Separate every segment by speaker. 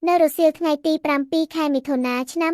Speaker 1: នៅរសៀលថ្ងៃទី7 ខែមិថុនាឆ្នាំ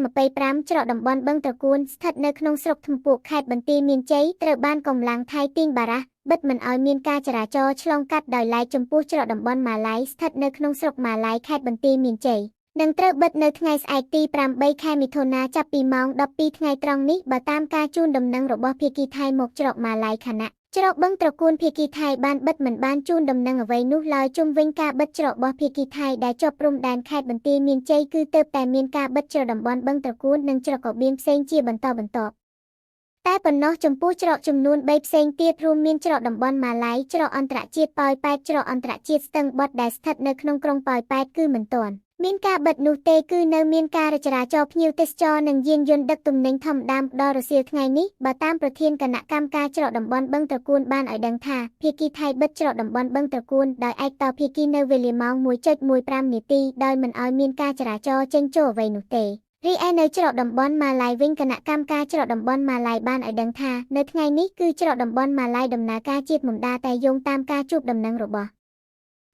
Speaker 1: 2025ច្រកតំបន់បឹងត្រកួនស្ថិតនៅក្នុងស្រុកថ្មពួកខេត្តបន្ទាយមានជ័យត្រូវបានកម្លាំងថៃទាញបារះបិទមិនឲ្យមានការចរាចរណ៍ឆ្លងកាត់ដោយឡែកចំពោះច្រកតំបន់ម៉ាឡៃស្ថិតនៅក្នុងស្រុកម៉ាឡៃខេត្តបន្ទាយមានជ័យនឹងត្រូវបិទនៅថ្ងៃស្អែកទី8 ខែមិថុនាចាប់ពីម៉ោង12ថ្ងៃត្រង់នេះបើតាមការជូនដំណឹងរបស់ភាគីថៃមកច្រកម៉ាឡៃខណៈច្រកបឹងត្រកួនភាគីថៃបានបិទមិនបានជូនដំណឹងអ្វីនោះឡើយជុំវិញការបិទច្រករបស់ភាគីថៃដែលជាប់ព្រំដែនខេត្តបន្ទាយមានជ័យគឺទើបតែមានការបិទច្រកតំបន់បឹងត្រកួននិងច្រកកបៀនផ្សេងជាបន្តបន្ទាប់តែប៉ុណ្ណោះចំពោះច្រកចំនួន3ផ្សេងទៀតរួមមានច្រកតំបន់ម៉ាឡៃច្រកអន្តរជាតិប៉ោយប៉ែតច្រកអន្តរជាតិស្ទឹងបត់ដែលស្ថិតនៅក្នុងក្រុងប៉ោយប៉ែតគឺមិនទាន់មានការបិទនោះទេគឺនៅមានការចរាចរណ៍ភ្ញៀវទេសចរនិងយានយន្តដឹកទំនិញធម្មតាដល់រសៀលថ្ងៃនេះបើតាមប្រធានគណៈកម្មការច្រកតំបន់បឹងត្រកួនបានឲ្យដឹងថាភាគីថៃបិទច្រកតំបន់បឹងត្រកួនដោយឯកតោភាគីនៅវេលាម៉ោង 1:15 នាទីដោយមិនឲ្យមានការចរាចរណ៍ចេញចូលអ្វីនោះទេរីឯនៅច្រកតំបន់ម៉ាឡៃវិញគណៈកម្មការច្រកតំបន់ម៉ាឡៃបានឲ្យដឹងថានៅថ្ងៃនេះគឺច្រកតំបន់ម៉ាឡៃដំណើរការជាធម្មតាតែយោងតាមការជួបដំណឹងរបស់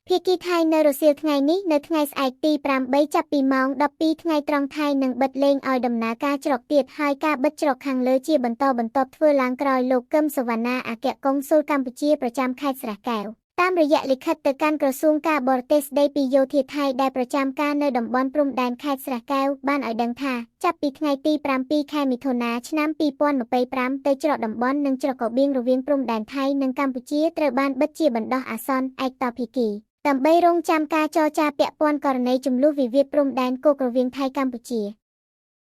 Speaker 1: ភាគីថៃនៅរសៀលថ្ងៃនេះនៅថ្ងៃស្អែកទី8ចាប់ពីម៉ោង12ថ្ងៃត្រង់ថៃនឹងបិទលែងឲ្យដំណើរការច្រកទៀតហើយការបិទច្រកខាងលើជាបន្តបន្ទាប់ធ្វើឡើងក្រោយលោកកឹមសុវណ្ណាអគ្គកុងស៊ុលកម្ពុជាប្រចាំខេត្តស្រះកែវតាមរយៈលិខិតទៅកាន់ក្រសួងការបរទេសស្ដីពីយោធាថៃដែលប្រចាំការនៅតំបន់ព្រំដែនខេត្តស្រះកែវបានឲ្យដឹងថាចាប់ពីថ្ងៃទី7 ខែមិថុនាឆ្នាំ2025ទៅច្រកតំបន់និងច្រកកបៀងរវាងព្រំដែនថៃនិងកម្ពុជាត្រូវបានបិទជាបណ្ដោះអាសន្នឯកតោភាគីដើម្បីរងចាំការចរចាពាក់ព័ន្ធករណីជម្លោះវិវាទព្រំដែនគោករវាងថៃកម្ពុជា